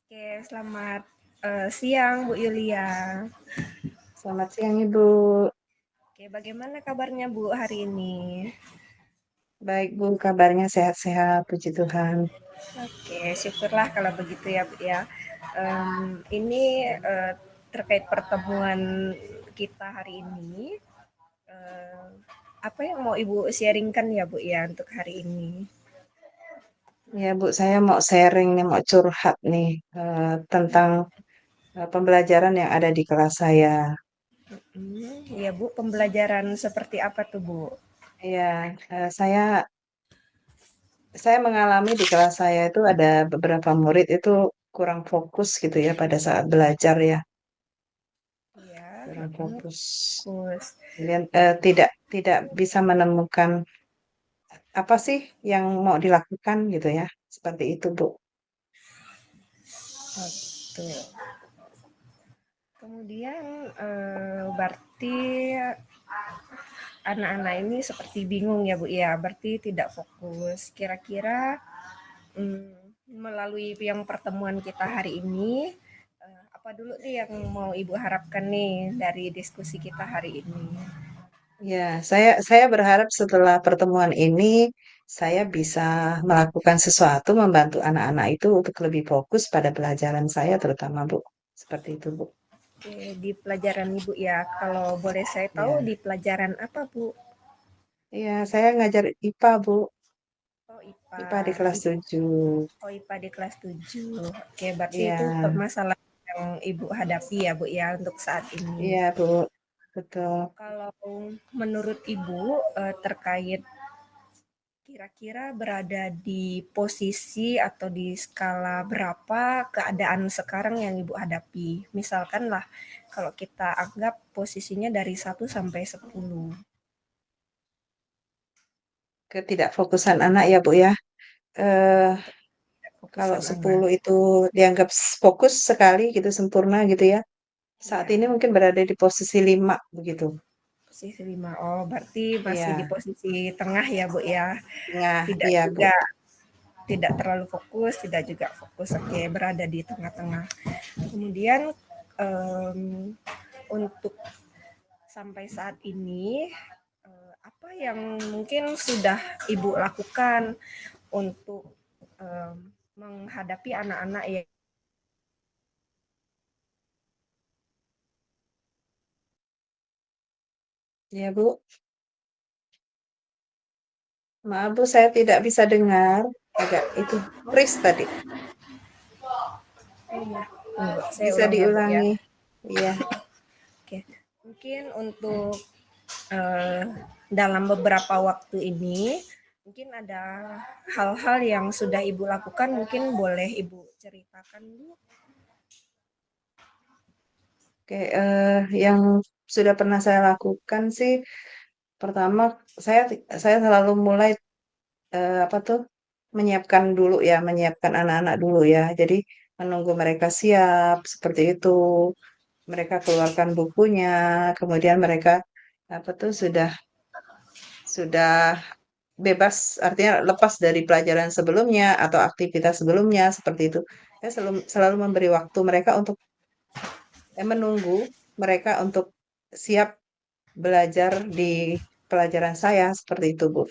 Oke, selamat siang Bu Yulia. Selamat siang Ibu. Oke, bagaimana kabarnya Bu hari ini? Baik Bu, kabarnya sehat-sehat, puji Tuhan. Oke, syukurlah kalau begitu ya Bu ya. Ini terkait pertemuan kita hari ini. eh, apa yang mau Ibu sharingkan ya Bu ya untuk hari ini? Ya Bu, saya mau sharing nih, mau curhat nih tentang pembelajaran yang ada di kelas saya. Ya Bu, pembelajaran seperti apa tuh Bu? Ya, saya mengalami di kelas saya itu ada beberapa murid itu kurang fokus gitu ya pada saat belajar ya, Ya, kurang fokus. fokus. Kemudian tidak bisa menemukan apa sih yang mau dilakukan gitu ya, seperti itu Bu. Betul. Kemudian berarti anak-anak ini seperti bingung ya Bu ya, berarti tidak fokus. Kira-kira melalui yang pertemuan kita hari ini, apa dulu nih yang mau Ibu harapkan nih dari diskusi kita hari ini? Ya, saya berharap setelah pertemuan ini saya bisa melakukan sesuatu membantu anak-anak itu untuk lebih fokus pada pelajaran saya terutama Bu. Seperti itu Bu. Oke, di pelajaran Ibu ya, kalau boleh saya tahu Ya. di pelajaran apa Bu? Iya, saya ngajar IPA Bu. Oh IPA. IPA di kelas 7. Oh IPA di kelas 7. Oke, berarti Iya, itu permasalahan yang Ibu hadapi ya Bu ya untuk saat ini. iya Bu. Betul. Kalau menurut Ibu terkait kira-kira berada di posisi atau di skala berapa keadaan sekarang yang Ibu hadapi? Misalkan lah kalau kita anggap posisinya dari 1 sampai 10. Ketidakfokusan anak ya Bu ya. Eh, Kalau Fokusan anak. 10 itu dianggap fokus sekali gitu, sempurna gitu ya. Saat Iya, ini mungkin berada di posisi 5 begitu. posisi 5. Oh, berarti masih di Iya, posisi tengah ya, Bu ya. tengah. Tidak Iya Bu. juga tidak terlalu fokus, tidak juga fokus. Oke, berada di tengah-tengah. Kemudian em, untuk sampai saat ini apa yang mungkin sudah Ibu lakukan untuk menghadapi anak-anak yang Iya Bu. Maaf Bu, saya tidak bisa dengar. Agak itu freeze tadi. saya Bisa ulang ya Bu ya. diulangi. Iya. Oke, mungkin untuk eh, dalam beberapa waktu ini mungkin ada hal-hal yang sudah Ibu lakukan, mungkin boleh Ibu ceritakan dulu. Oke, yang sudah pernah saya lakukan sih, pertama saya selalu mulai apa tuh menyiapkan dulu ya, menyiapkan anak-anak dulu ya. Jadi menunggu mereka siap seperti itu. Mereka keluarkan bukunya, kemudian mereka apa tuh sudah bebas, artinya lepas dari pelajaran sebelumnya atau aktivitas sebelumnya seperti itu. Saya selalu selalu memberi waktu mereka untuk menunggu mereka untuk siap belajar di pelajaran saya seperti itu, Bu.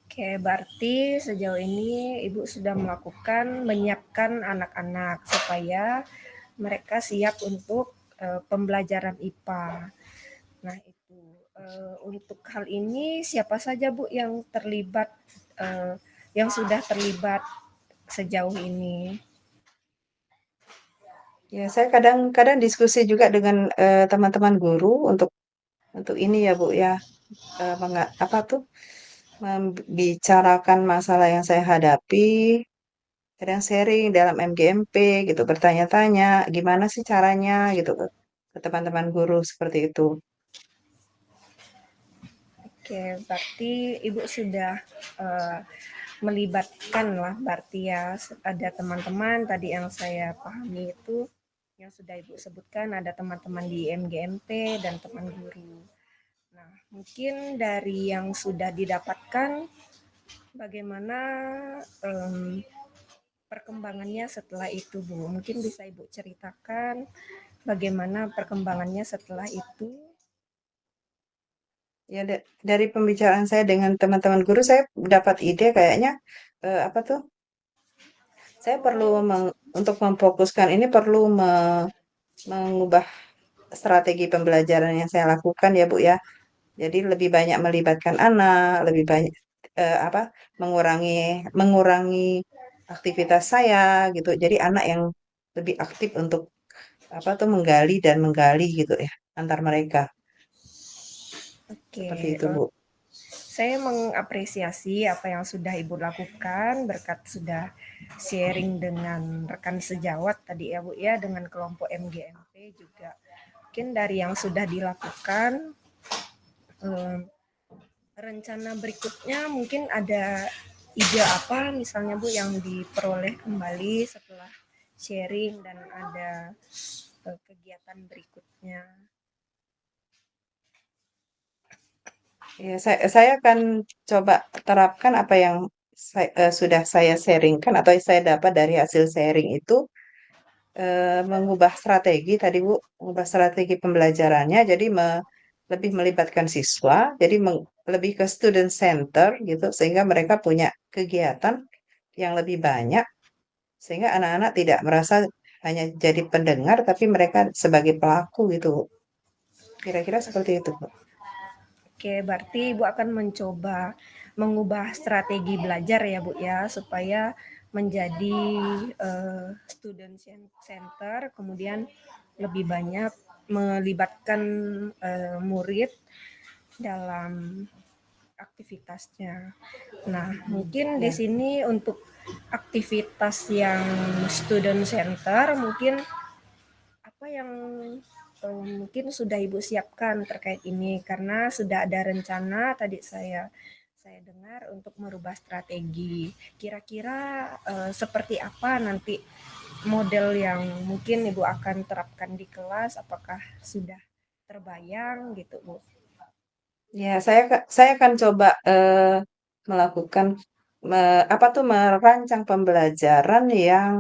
Oke, berarti sejauh ini Ibu sudah melakukan menyiapkan anak-anak supaya mereka siap untuk pembelajaran IPA. Nah, itu untuk hal ini siapa saja Bu yang terlibat yang sudah terlibat sejauh ini? Ya, saya kadang-kadang diskusi juga dengan teman-teman guru untuk ini ya, Bu ya. Apa tuh membicarakan masalah yang saya hadapi, kadang sharing dalam MGMP gitu, bertanya-tanya gimana sih caranya gitu ke teman-teman guru seperti itu. Oke, berarti Ibu sudah melibatkan lah berarti ya ada teman-teman tadi yang saya pahami itu yang sudah Ibu sebutkan ada teman-teman di MGMP dan teman guru. Nah, mungkin dari yang sudah didapatkan bagaimana em, perkembangannya setelah itu, Bu? Mungkin bisa Ibu ceritakan bagaimana perkembangannya setelah itu? Ya, dari pembicaraan saya dengan teman-teman guru, saya dapat ide kayaknya apa tuh? Saya perlu untuk memfokuskan ini perlu mengubah strategi pembelajaran yang saya lakukan ya Bu ya. Jadi lebih banyak melibatkan anak, lebih banyak apa? Mengurangi mengurangi aktivitas saya gitu. Jadi anak yang lebih aktif untuk apa tuh menggali dan menggali gitu ya antar mereka. Seperti Oke, itu Bu. saya mengapresiasi apa yang sudah Ibu lakukan berkat sudah sharing dengan rekan sejawat tadi ya Bu ya, dengan kelompok MGMP juga. Mungkin dari yang sudah dilakukan, eh, rencana berikutnya mungkin ada ide apa misalnya Bu yang diperoleh kembali setelah sharing dan ada kegiatan berikutnya. Ya, saya akan coba terapkan apa yang sudah saya sharingkan atau saya dapat dari hasil sharing itu mengubah strategi tadi Bu, mengubah strategi pembelajarannya jadi lebih melibatkan siswa, jadi lebih ke student center gitu sehingga mereka punya kegiatan yang lebih banyak sehingga anak-anak tidak merasa hanya jadi pendengar tapi mereka sebagai pelaku gitu Bu. Kira-kira seperti itu Bu. Oke, berarti Ibu akan mencoba mengubah strategi belajar ya Bu ya, supaya menjadi student center, kemudian lebih banyak melibatkan murid dalam aktivitasnya. Nah, mungkin di Ya. sini untuk aktivitas yang student center, mungkin apa yang mungkin sudah Ibu siapkan terkait ini karena sudah ada rencana tadi saya dengar untuk merubah strategi. Kira-kira seperti apa nanti model yang mungkin Ibu akan terapkan di kelas? Apakah sudah terbayang gitu, Bu? Ya, saya akan coba melakukan apa tuh merancang pembelajaran yang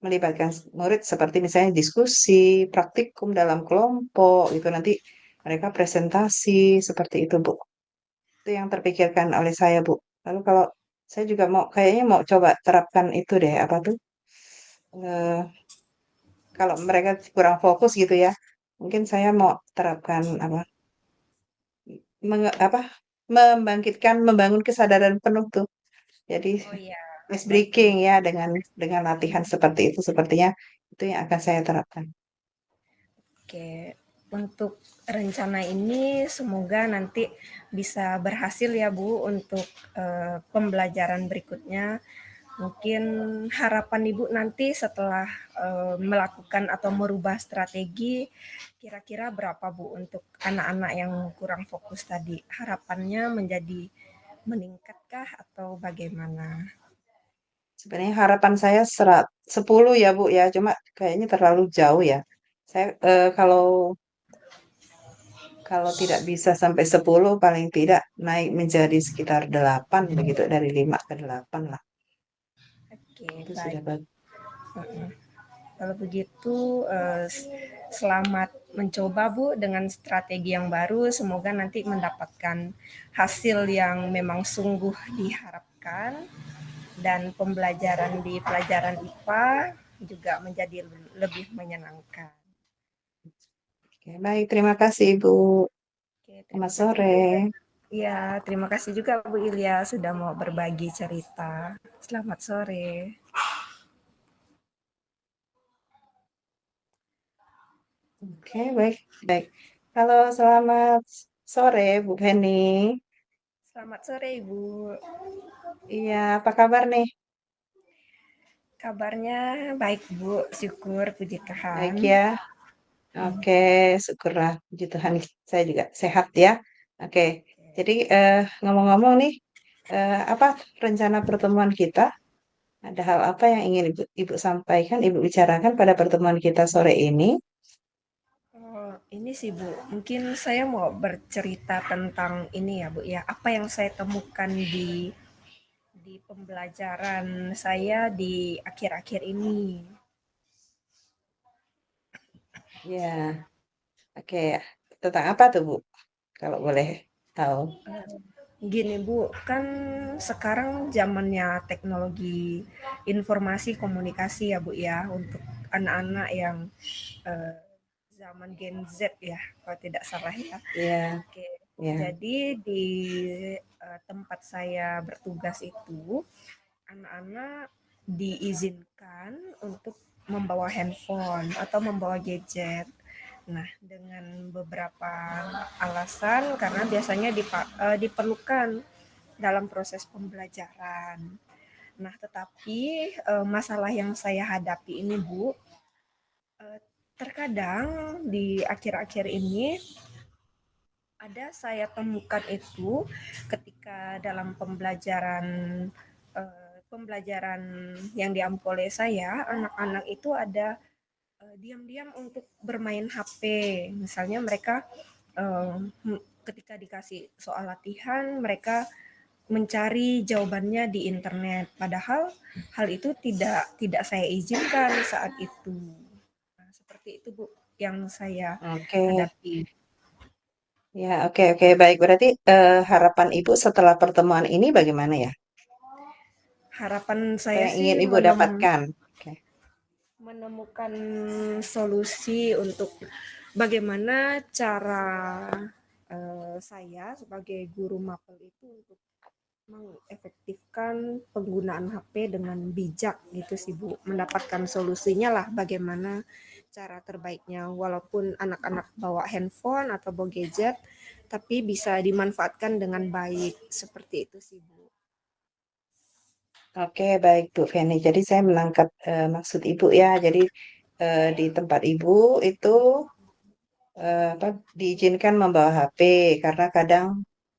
melibatkan murid seperti misalnya diskusi, praktikum dalam kelompok itu nanti mereka presentasi seperti itu Bu. Itu yang terpikirkan oleh saya Bu. Lalu kalau saya juga mau kayaknya mau coba terapkan itu deh apa tuh eh, kalau mereka kurang fokus gitu ya, mungkin saya mau terapkan apa apa membangkitkan membangun kesadaran penuh tuh. Jadi Oh iya, ice berarti breaking ya dengan latihan seperti itu sepertinya itu yang akan saya terapkan. oke. Untuk rencana ini semoga nanti bisa berhasil ya Bu untuk pembelajaran berikutnya. Mungkin harapan Ibu nanti setelah melakukan atau merubah strategi, kira-kira berapa Bu untuk anak-anak yang kurang fokus tadi? Harapannya menjadi meningkatkah atau bagaimana? Sebenarnya harapan saya 10 ya Bu ya, cuma kayaknya terlalu jauh ya. Saya kalau kalau tidak bisa sampai 10 paling tidak naik menjadi sekitar 8 begitu dari 5 ke 8 lah. Oke, Itu baik. sudah bagus. Heeh. Kalau begitu, selamat mencoba Bu dengan strategi yang baru. Semoga nanti mendapatkan hasil yang memang sungguh diharapkan dan pembelajaran di pelajaran IPA juga menjadi lebih menyenangkan. Oke, baik, terima kasih Ibu. Oke, terima Selamat kasih sore. Bu. Ya, terima kasih juga Bu Ilya sudah mau berbagi cerita. Selamat sore. Oke, baik, baik. Halo, selamat sore, Bu Penny. Selamat sore Ibu. Iya, apa kabar nih? Kabarnya baik Bu, syukur puji Baik Tuhan. ya. Oke, syukurlah, puji Tuhan. Saya juga sehat ya. Oke, jadi ngomong-ngomong nih, apa rencana pertemuan kita? Ada hal apa yang ingin Ibu sampaikan, Ibu bicarakan pada pertemuan kita sore ini? Oh, ini sih Bu, mungkin saya mau bercerita tentang ini ya Bu ya, apa yang saya temukan di di pembelajaran saya di akhir-akhir ini. Ya, oke. Tentang apa tuh, Bu? Kalau boleh tahu. Gini Bu, kan sekarang zamannya teknologi informasi komunikasi ya Bu ya, untuk anak-anak yang eh, zaman Gen Z ya, kalau tidak salah ya. Ya, Oke, ya. jadi di tempat saya bertugas itu, anak-anak diizinkan untuk membawa handphone atau membawa gadget. Nah, dengan beberapa alasan karena biasanya diperlukan dalam proses pembelajaran. Nah, tetapi masalah yang saya hadapi ini, Bu, eh, terkadang di akhir-akhir ini ada saya temukan itu ketika dalam pembelajaran yang diampu oleh saya, anak-anak itu ada diam-diam untuk bermain HP. Misalnya mereka eh, ketika dikasih soal latihan, mereka mencari jawabannya di internet. Padahal hal itu tidak saya izinkan saat itu. Nah, seperti itu Bu yang saya Oke. hadapi. Ya, oke, oke. Baik, berarti harapan Ibu setelah pertemuan ini bagaimana ya? Harapan Apa saya yang sih ingin Ibu dapatkan? Oke. menemukan solusi untuk bagaimana cara saya sebagai guru mapel itu untuk mengefektifkan penggunaan HP dengan bijak gitu sih Bu. Mendapatkan solusinya lah bagaimana cara terbaiknya. Walaupun anak-anak bawa handphone atau bawa gadget, tapi bisa dimanfaatkan dengan baik. Seperti itu sih Bu. Oke, baik Bu Feni. Jadi saya menangkap maksud Ibu ya. Jadi di tempat Ibu itu apa, diizinkan membawa HP karena kadang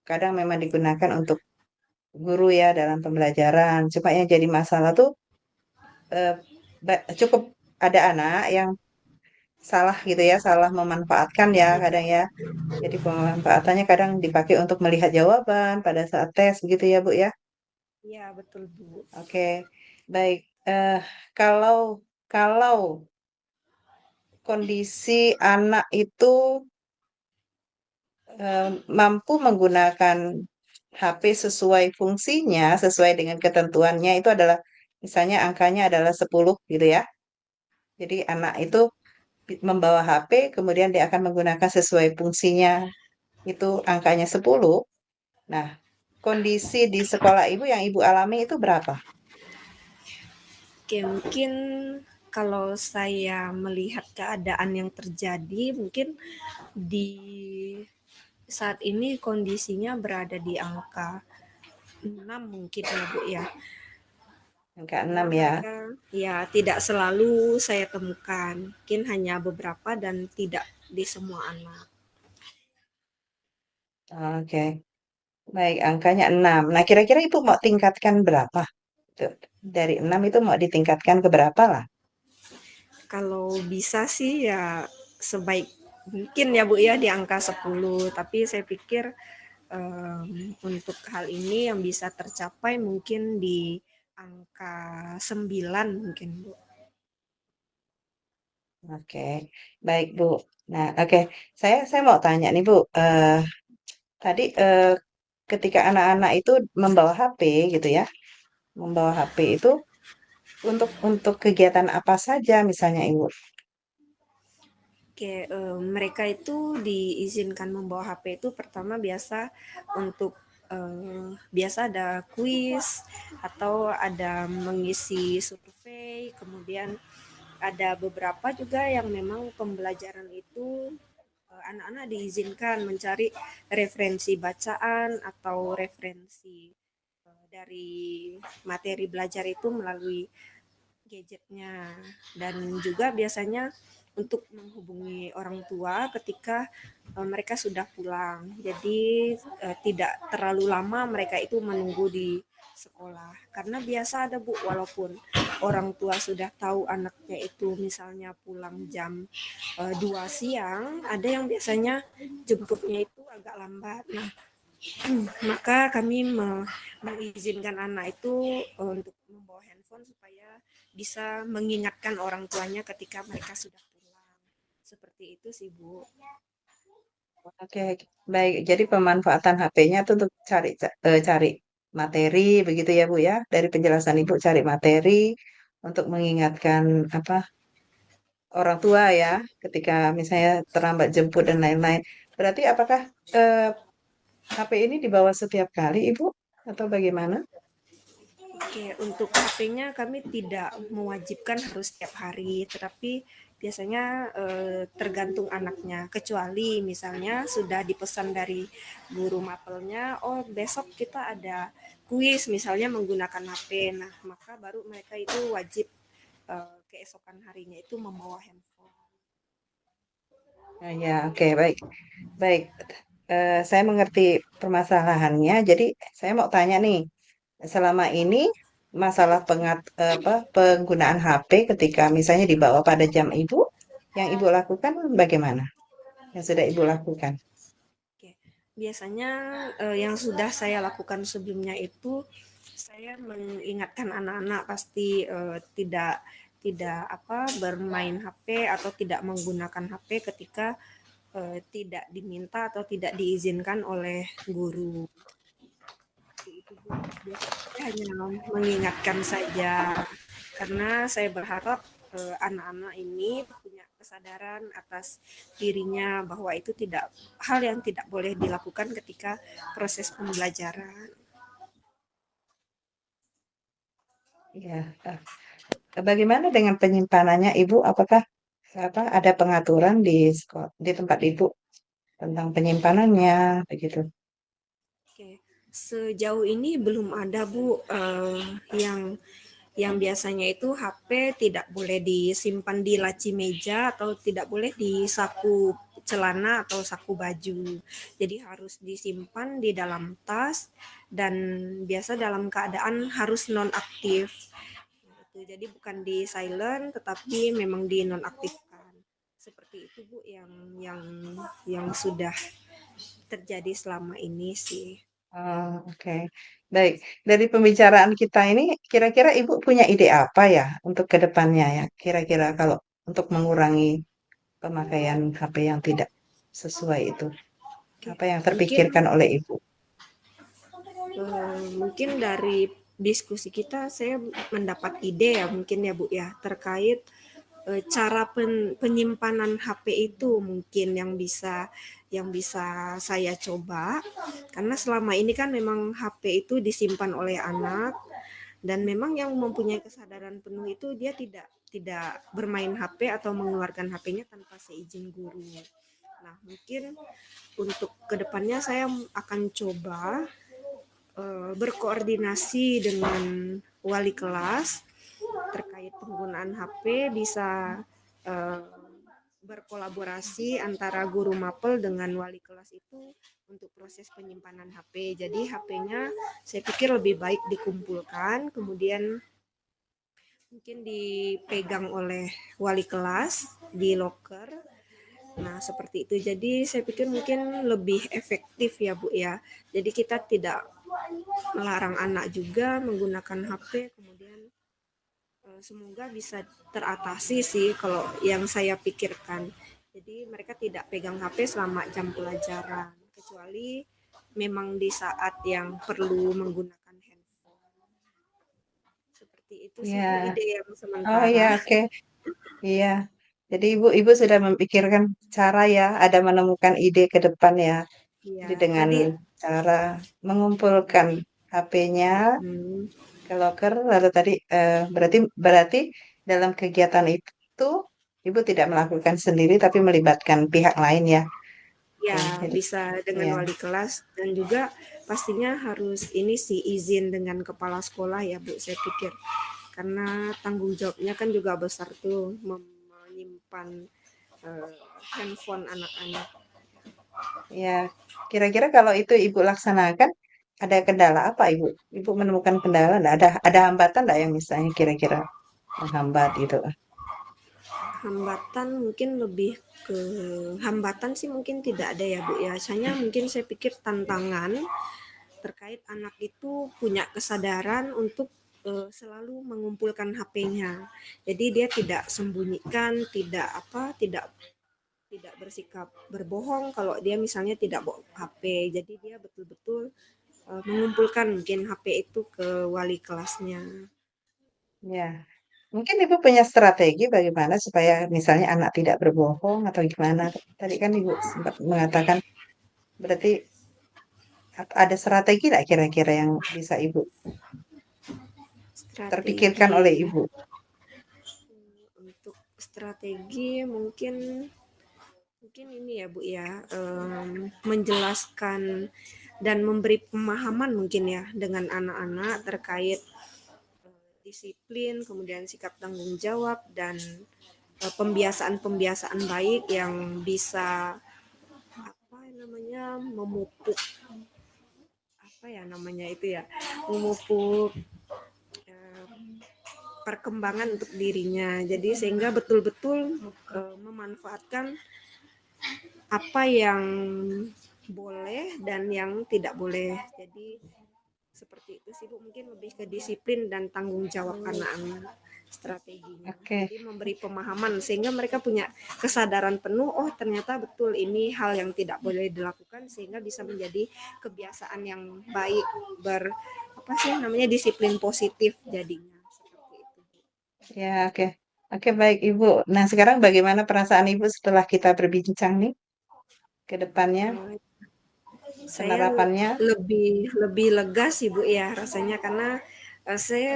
kadang memang digunakan untuk guru ya dalam pembelajaran. Cuma yang jadi masalah tuh eh, cukup ada anak yang salah gitu ya, salah memanfaatkan ya kadang ya. Jadi pemanfaatannya kadang dipakai untuk melihat jawaban pada saat tes begitu ya Bu ya. Iya, betul Bu. Oke, baik. Kalau kalau kondisi anak itu mampu menggunakan HP sesuai fungsinya, sesuai dengan ketentuannya itu adalah misalnya angkanya adalah 10 gitu ya. Jadi anak itu membawa HP kemudian dia akan menggunakan sesuai fungsinya itu angkanya 10. Nah, kondisi di sekolah Ibu yang Ibu alami itu berapa? Oke, mungkin kalau saya melihat keadaan yang terjadi, mungkin di saat ini kondisinya berada di angka 6 mungkin ya Bu ya. Angka Karena 6 ya. mereka ya tidak selalu saya temukan, mungkin hanya beberapa dan tidak di semua anak. Oke. Baik, angkanya 6. Nah, kira-kira Ibu mau tingkatkan berapa? Tuh, dari 6 itu mau ditingkatkan ke berapa lah? Kalau bisa sih ya sebaik mungkin ya Bu ya di angka 10, tapi saya pikir untuk hal ini yang bisa tercapai mungkin di angka 9 mungkin Bu. Oke, baik Bu. Nah, oke, saya mau tanya nih Bu. Tadi ketika anak-anak itu membawa HP gitu ya, membawa HP itu untuk kegiatan apa saja misalnya Ibu? Oke, mereka itu diizinkan membawa HP itu pertama biasa untuk biasa ada kuis atau ada mengisi survei, kemudian ada beberapa juga yang memang pembelajaran itu anak-anak diizinkan mencari referensi bacaan atau referensi dari materi belajar itu melalui gadgetnya, dan juga biasanya untuk menghubungi orang tua ketika mereka sudah pulang. Jadi tidak terlalu lama mereka itu menunggu di sekolah. Karena biasa ada Bu, walaupun orang tua sudah tahu anaknya itu misalnya pulang jam 2 siang, ada yang biasanya jemputnya itu agak lambat. Nah, Maka kami mengizinkan anak itu untuk membawa handphone supaya bisa mengingatkan orang tuanya ketika mereka sudah pulang. Seperti itu sih, Bu. Oke, baik. Jadi pemanfaatan HP-nya tuh untuk cari materi begitu ya, Bu ya. Dari penjelasan Ibu cari materi untuk mengingatkan apa orang tua ya ketika misalnya terlambat jemput dan lain-lain. Berarti apakah eh, HP ini dibawa setiap kali, Ibu? Atau bagaimana? Oke, untuk HP-nya kami tidak mewajibkan harus setiap hari, tetapi biasanya tergantung anaknya. Kecuali misalnya sudah dipesan dari guru mapelnya, oh besok kita ada kuis misalnya menggunakan HP. Nah, maka baru mereka itu wajib keesokan harinya itu membawa handphone. Nah, ya, oke, baik. Baik. Saya mengerti permasalahannya. Jadi saya mau tanya nih, selama ini masalah penggunaan HP ketika misalnya dibawa pada jam Ibu, yang Ibu lakukan bagaimana? Yang sudah Ibu lakukan? Oke. Biasanya yang sudah saya lakukan sebelumnya itu saya mengingatkan anak-anak pasti tidak tidak apa bermain HP atau tidak menggunakan HP ketika tidak diminta atau tidak diizinkan oleh guru. Itu Bu. Biasanya hanya mengingatkan saja karena saya berharap anak-anak ini punya kesadaran atas dirinya bahwa itu tidak hal yang tidak boleh dilakukan ketika proses pembelajaran. Ya. Bagaimana dengan penyimpanannya, Ibu? Apakah ada pengaturan di sekolah, di tempat Ibu tentang penyimpanannya begitu? Oke, sejauh ini belum ada Bu yang biasanya itu HP tidak boleh disimpan di laci meja atau tidak boleh di saku celana atau saku baju. Jadi harus disimpan di dalam tas dan biasa dalam keadaan harus nonaktif. Gitu. Jadi bukan di silent tetapi memang di nonaktifkan. Seperti itu Bu yang sudah terjadi selama ini sih. Oh, oke. Baik, dari pembicaraan kita ini, kira-kira Ibu punya ide apa ya untuk ke depannya ya? Kira-kira kalau untuk mengurangi pemakaian HP yang tidak sesuai itu, Oke, apa yang mungkin terpikirkan oleh Ibu? Mungkin dari diskusi kita saya mendapat ide ya mungkin ya Bu ya terkait cara penyimpanan HP itu mungkin yang bisa saya coba karena selama ini kan memang HP itu disimpan oleh anak dan memang yang mempunyai kesadaran penuh itu dia tidak tidak bermain HP atau mengeluarkan HP-nya tanpa seizin guru. Nah, mungkin untuk kedepannya saya akan coba berkoordinasi dengan wali kelas terkait penggunaan HP bisa eh, berkolaborasi antara guru mapel dengan wali kelas itu untuk proses penyimpanan HP. Jadi HP-nya saya pikir lebih baik dikumpulkan, kemudian mungkin dipegang oleh wali kelas di loker. Nah, seperti itu. Jadi saya pikir mungkin lebih efektif ya, Bu ya. Jadi kita tidak melarang anak juga menggunakan HP, kemudian semoga bisa teratasi sih kalau yang saya pikirkan. Jadi mereka tidak pegang HP selama jam pelajaran, kecuali memang di saat yang perlu menggunakan handphone. Seperti itu sih Bu Ya, ide yang oh ya, sementara. oke. Iya. Jadi Ibu sudah memikirkan cara ya, ada menemukan ide ke depan ya. Iya, Jadi dengan tadi cara mengumpulkan HP-nya hmm, ke loker, lalu tadi berarti berarti dalam kegiatan itu Ibu tidak melakukan sendiri tapi melibatkan pihak lain ya. Oke, ya jadi bisa dengan ya, wali kelas dan juga pastinya harus ini sih izin dengan kepala sekolah ya Bu saya pikir karena tanggung jawabnya kan juga besar tuh menyimpan eh, handphone anak-anak. ya. Kira-kira kalau itu Ibu laksanakan, ada kendala apa Ibu? Ibu menemukan kendala, nggak ada hambatan nggak yang misalnya kira-kira menghambat gitu? Hambatan mungkin lebih ke hambatan sih mungkin tidak ada ya Bu ya. Hanya mungkin saya pikir tantangan terkait anak itu punya kesadaran untuk selalu mengumpulkan HP-nya. Jadi dia tidak sembunyikan, tidak apa, tidak tidak bersikap berbohong kalau dia misalnya tidak bawa HP. Jadi dia betul-betul mengumpulkan mungkin HP itu ke wali kelasnya. Ya, mungkin Ibu punya strategi bagaimana supaya misalnya anak tidak berbohong atau gimana. Tadi kan Ibu sempat mengatakan, berarti ada strategi nggak kira-kira yang bisa Ibu terpikirkan Strategi oleh Ibu? untuk strategi mungkin mungkin ini ya Bu ya, menjelaskan dan memberi pemahaman mungkin ya dengan anak-anak terkait disiplin, kemudian sikap tanggung jawab dan pembiasaan-pembiasaan baik yang bisa apa namanya memupuk apa ya namanya itu ya memupuk eh, perkembangan untuk dirinya. Jadi sehingga betul-betul memanfaatkan apa yang boleh dan yang tidak boleh. Jadi seperti itu sih Bu, mungkin lebih ke disiplin dan tanggung jawab anak-anak strateginya. Oke, Jadi memberi pemahaman sehingga mereka punya kesadaran penuh, oh ternyata betul ini hal yang tidak boleh dilakukan sehingga bisa menjadi kebiasaan yang baik apa sih namanya disiplin positif jadinya seperti itu. ya oke. Oke, baik Ibu. Nah, sekarang bagaimana perasaan Ibu setelah kita berbincang nih ke depannya, Uh, saya penerapannya? lebih lebih lega sih Bu ya rasanya karena saya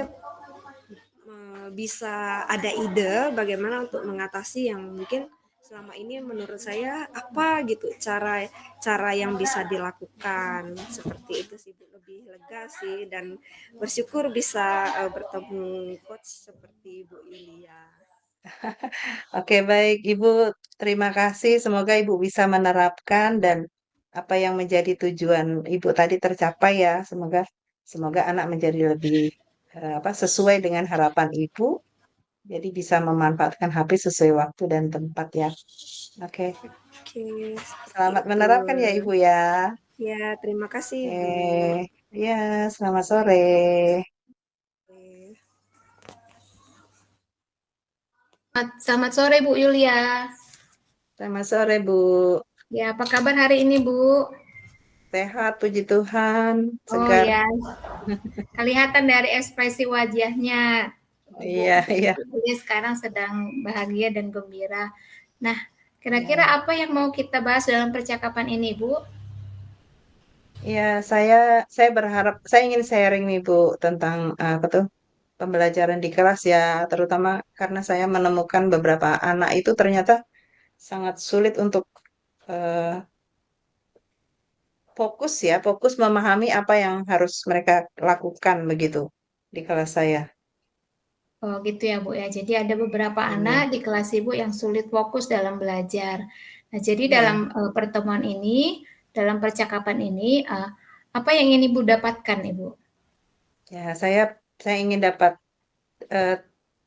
bisa ada ide bagaimana untuk mengatasi yang mungkin selama ini menurut saya apa gitu cara cara yang bisa dilakukan seperti itu sih Bu lebih lega sih dan bersyukur bisa bertemu coach seperti Bu Yulia. Oke, baik Ibu. Terima kasih. Semoga Ibu bisa menerapkan dan apa yang menjadi tujuan Ibu tadi tercapai ya. Semoga semoga anak menjadi lebih apa sesuai dengan harapan Ibu. Jadi bisa memanfaatkan HP sesuai waktu dan tempat ya. Oke, Oke seperti selamat itu menerapkan ya Ibu ya. ya terima kasih Bu. Ya, selamat sore. Oke. Selamat sore Bu Yulia. Selamat sore Bu. Ya, apa kabar hari ini Bu? Sehat, puji Tuhan, Oh segar. ya, kelihatan dari ekspresi wajahnya Ibu Iya, iya. Yulia sekarang sedang bahagia dan gembira. Nah, kira-kira Ya. apa yang mau kita bahas dalam percakapan ini Bu? Ya, saya berharap saya ingin sharing nih Bu tentang apa tuh pembelajaran di kelas ya, terutama karena saya menemukan beberapa anak itu ternyata sangat sulit untuk eh, fokus ya, fokus memahami apa yang harus mereka lakukan begitu di kelas saya. Oh gitu ya Bu ya. Jadi ada beberapa anak Hmm, di kelas Ibu yang sulit fokus dalam belajar. Nah, jadi dalam ya, pertemuan ini, dalam percakapan ini, apa yang ingin Ibu dapatkan Ibu? ya saya ingin dapat eh,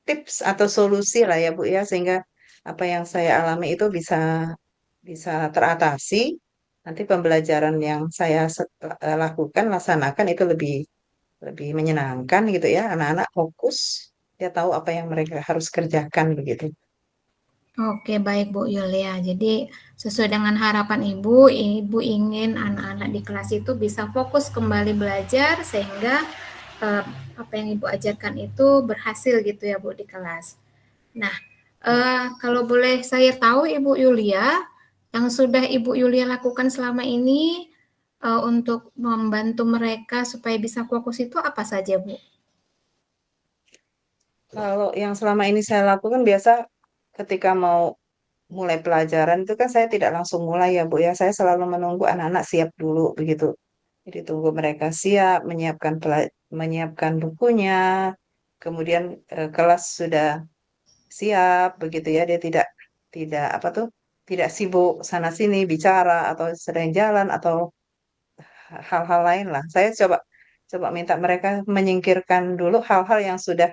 tips atau solusi lah ya Bu ya sehingga apa yang saya alami itu bisa bisa teratasi. Nanti pembelajaran yang saya lakukan, laksanakan itu lebih lebih menyenangkan gitu ya. Anak-anak fokus, dia tahu apa yang mereka harus kerjakan begitu. Oke, baik Bu Yulia. Jadi sesuai dengan harapan Ibu, Ibu ingin anak-anak di kelas itu bisa fokus kembali belajar sehingga eh, apa yang Ibu ajarkan itu berhasil gitu ya Bu di kelas. Nah, kalau boleh saya tahu Ibu Yulia, yang sudah Ibu Yulia lakukan selama ini untuk membantu mereka supaya bisa fokus itu apa saja Bu? Kalau yang selama ini saya lakukan biasa ketika mau mulai pelajaran itu kan saya tidak langsung mulai ya Bu ya. Saya selalu menunggu anak-anak siap dulu begitu. Jadi tunggu mereka siap, menyiapkan bukunya, kemudian kelas sudah siap begitu ya. Dia tidak tidak apa tuh tidak sibuk sana sini bicara atau sedang jalan atau hal-hal lain lah. Saya coba coba minta mereka menyingkirkan dulu hal-hal yang sudah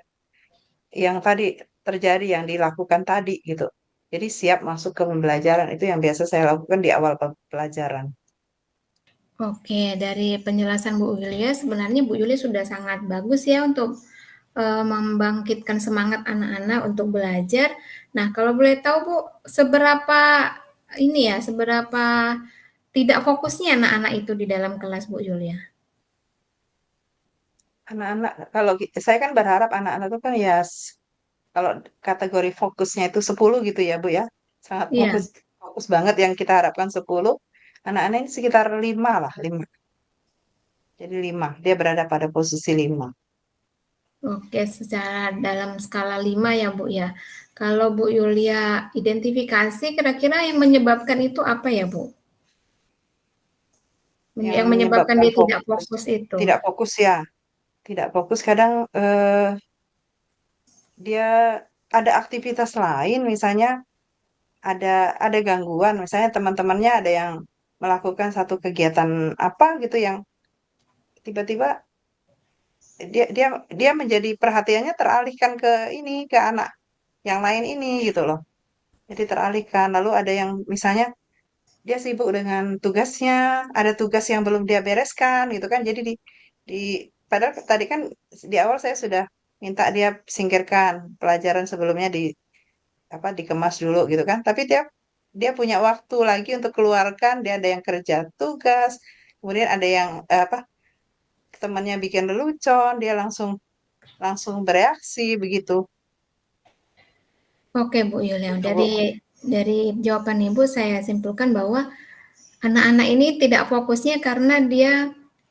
yang tadi terjadi yang dilakukan tadi gitu. Jadi siap masuk ke pembelajaran itu yang biasa saya lakukan di awal pelajaran. Oke, dari penjelasan Bu Yulia, sebenarnya Bu Yulia sudah sangat bagus ya untuk membangkitkan semangat anak-anak untuk belajar. Nah, kalau boleh tahu Bu, seberapa tidak fokusnya anak-anak itu di dalam kelas Bu Yulia? Anak-anak, kalau saya kan berharap anak-anak itu kan ya kalau kategori fokusnya itu 10 gitu ya Bu ya. Sangat Iya. fokus fokus banget yang kita harapkan 10. Anak-anak ini sekitar 5 lah, 5. Jadi 5. Dia berada pada posisi 5. Oke, secara dalam skala 5 ya Bu ya. Kalau Bu Yulia identifikasi kira-kira yang menyebabkan itu apa ya Bu? Yang Yang menyebabkan menyebabkan dia tidak fokus fokus itu? tidak fokus ya. Tidak fokus kadang dia ada aktivitas lain misalnya ada gangguan misalnya teman-temannya ada yang melakukan satu kegiatan apa gitu yang tiba-tiba dia dia dia menjadi perhatiannya teralihkan ke ini ke anak yang lain ini gitu loh. Jadi teralihkan lalu ada yang misalnya dia sibuk dengan tugasnya, ada tugas yang belum dia bereskan gitu kan. Jadi di padahal tadi kan di awal saya sudah minta dia singkirkan pelajaran sebelumnya di apa dikemas dulu gitu kan. Tapi dia dia punya waktu lagi untuk keluarkan, dia ada yang kerja tugas, kemudian ada yang apa temannya bikin lelucon, dia langsung langsung bereaksi begitu. Oke Bu Yulia, Gitu, Bu. dari jawaban Ibu saya simpulkan bahwa anak-anak ini tidak fokusnya karena dia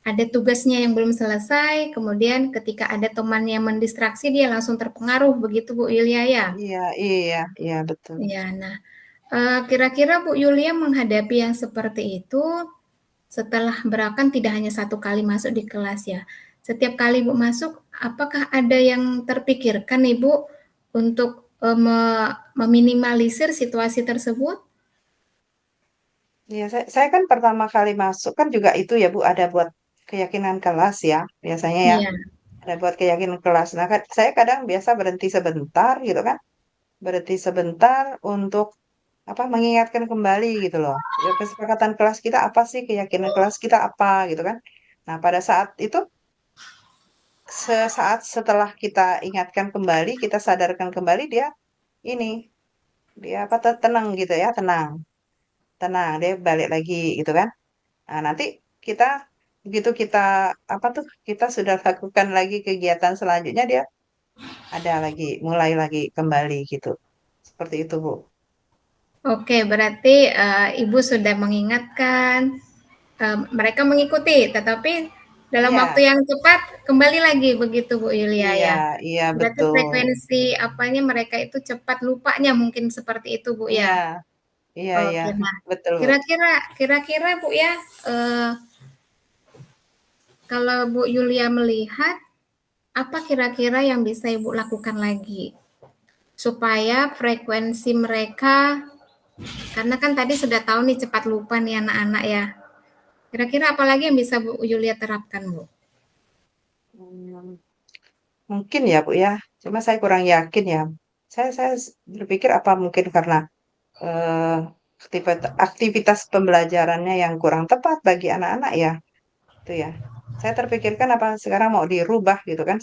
ada tugasnya yang belum selesai, kemudian ketika ada teman yang mendistraksi dia langsung terpengaruh begitu Bu Yulia ya. Iya, iya, iya betul. Ya, nah kira-kira Bu Yulia menghadapi yang seperti itu setelah berakan tidak hanya satu kali masuk di kelas ya. Setiap kali Ibu masuk, apakah ada yang terpikirkan Ibu untuk meminimalisir situasi tersebut? Iya, saya kan pertama kali masuk kan juga itu ya Bu, ada buat keyakinan kelas ya, biasanya ya. Iya, Ada buat keyakinan kelas. Nah, kan, saya kadang biasa berhenti sebentar gitu kan. Berhenti sebentar untuk apa mengingatkan kembali gitu loh. Ya kesepakatan kelas kita apa sih, keyakinan kelas kita apa gitu kan. Nah, pada saat itu sesaat setelah kita ingatkan kembali, kita sadarkan kembali dia ini, dia apa tenang gitu ya, tenang. Tenang, dia balik lagi gitu kan. Nah, nanti kita begitu kita apa tuh kita sudah lakukan lagi kegiatan selanjutnya dia ada lagi mulai lagi kembali gitu. Seperti itu, Bu. oke, berarti Ibu sudah mengingatkan, mereka mengikuti, tetapi dalam waktu Iya, yang cepat kembali lagi begitu Bu Yulia iya, ya. iya Berarti betul. frekuensi apanya mereka itu cepat lupanya mungkin seperti itu Bu Iya, ya. iya, iya, Oke, nah betul, Bu. kira-kira Bu ya, kalau Bu Yulia melihat apa kira-kira yang bisa Ibu lakukan lagi supaya frekuensi mereka, karena kan tadi sudah tahu nih cepat lupa nih anak-anak ya. Kira-kira apa lagi yang bisa Bu Yulia terapkan, Bu? Hmm, mungkin ya, Bu ya. Cuma saya kurang yakin ya. Saya berpikir apa mungkin karena eh, aktivitas pembelajarannya yang kurang tepat bagi anak-anak ya, itu ya. Saya terpikirkan apa sekarang mau dirubah gitu kan.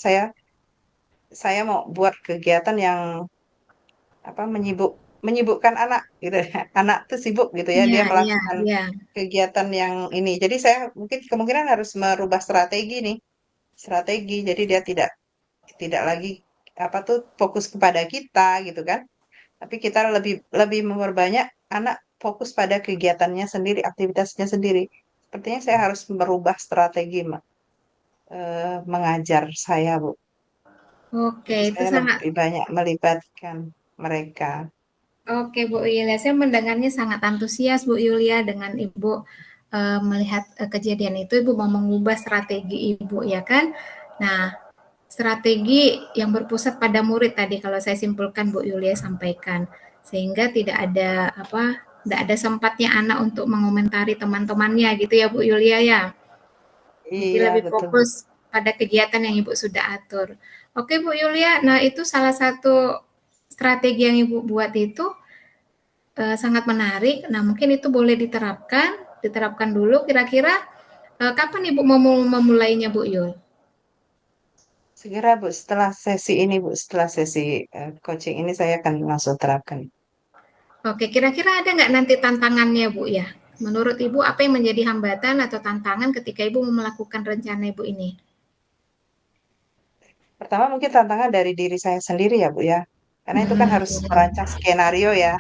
Saya mau buat kegiatan yang apa menyibukkan anak gitu ya. Anak tuh sibuk gitu ya, Iya, dia iya, melakukan iya. kegiatan yang ini. Jadi saya mungkin kemungkinan harus merubah strategi nih. Strategi. Jadi dia tidak tidak lagi apa tuh fokus kepada kita gitu kan. Tapi kita lebih lebih memperbanyak anak fokus pada kegiatannya sendiri, aktivitasnya sendiri. Sepertinya saya harus merubah strategi mengajar saya, Bu. Oke, Jadi itu saya sangat lebih banyak melibatkan mereka. oke Bu Yulia. Saya mendengarnya sangat antusias Bu Yulia dengan Ibu melihat kejadian itu, Ibu mau mengubah strategi Ibu ya kan? Nah, strategi yang berpusat pada murid tadi kalau saya simpulkan Bu Yulia sampaikan, sehingga tidak ada sempatnya anak untuk mengomentari teman-temannya gitu ya Bu Yulia ya. Jadi Iya, lebih betul, Bu. fokus pada kegiatan yang Ibu sudah atur. Oke Bu Yulia, nah itu salah satu strategi yang Ibu buat itu sangat menarik. Nah, mungkin itu boleh diterapkan dulu. Kira-kira kapan Ibu mau memulainya, Bu Yul? Segera Bu, setelah sesi ini Bu, setelah sesi coaching ini saya akan langsung terapkan. Oke, kira-kira ada nggak nanti tantangannya, Bu ya? Menurut Ibu, apa yang menjadi hambatan atau tantangan ketika Ibu mau melakukan rencana Ibu ini? Pertama mungkin tantangan dari diri saya sendiri ya Bu ya, karena itu kan harus Hmm, merancang skenario ya,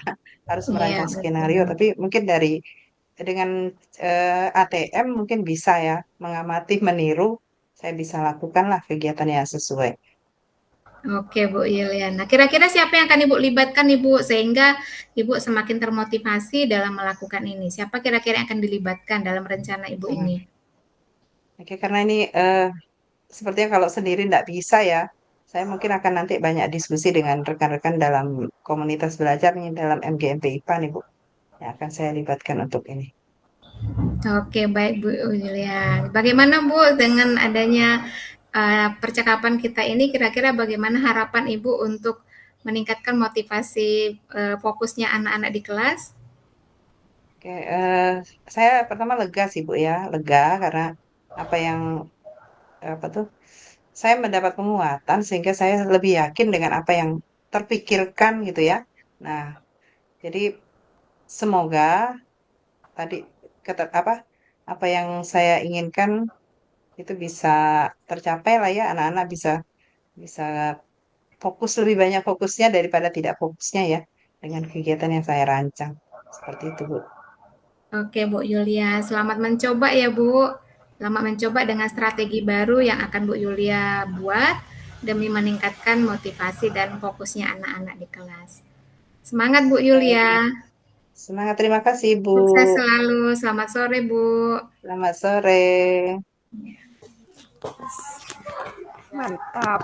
harus iya, merancang skenario. betul. Tapi mungkin dengan ATM mungkin bisa ya mengamati, meniru, saya bisa lakukan lah kegiatan yang sesuai. Oke, Bu Yuliana. Kira-kira siapa yang akan Ibu libatkan, Ibu, sehingga Ibu semakin termotivasi dalam melakukan ini? Siapa kira-kira yang akan dilibatkan dalam rencana Ibu Hmm. ini? Oke, karena ini sepertinya kalau sendiri tidak bisa ya, saya mungkin akan nanti banyak diskusi dengan rekan-rekan dalam komunitas belajar nih, dalam MGMP IPA nih Bu, yang akan saya libatkan untuk ini. Oke, baik Bu Yuliana. Bagaimana Bu dengan adanya percakapan kita ini, kira-kira bagaimana harapan Ibu untuk meningkatkan motivasi fokusnya anak-anak di kelas? Oke, saya pertama lega sih Bu ya, lega karena apa yang apa tuh, saya mendapat penguatan sehingga saya lebih yakin dengan apa yang terpikirkan gitu ya. Nah, jadi semoga tadi apa yang saya inginkan itu bisa tercapai lah ya, anak-anak bisa bisa fokus, lebih banyak fokusnya daripada tidak fokusnya ya dengan kegiatan yang saya rancang. Seperti itu Bu. Oke, Bu Yulia, selamat mencoba ya, Bu. Selamat mencoba dengan strategi baru yang akan Bu Yulia buat demi meningkatkan motivasi dan fokusnya anak-anak di kelas. Semangat, Bu Baik, Yulia. semangat, terima kasih Bu. Sukses selalu. Selamat sore, Bu. Selamat sore. Mantap.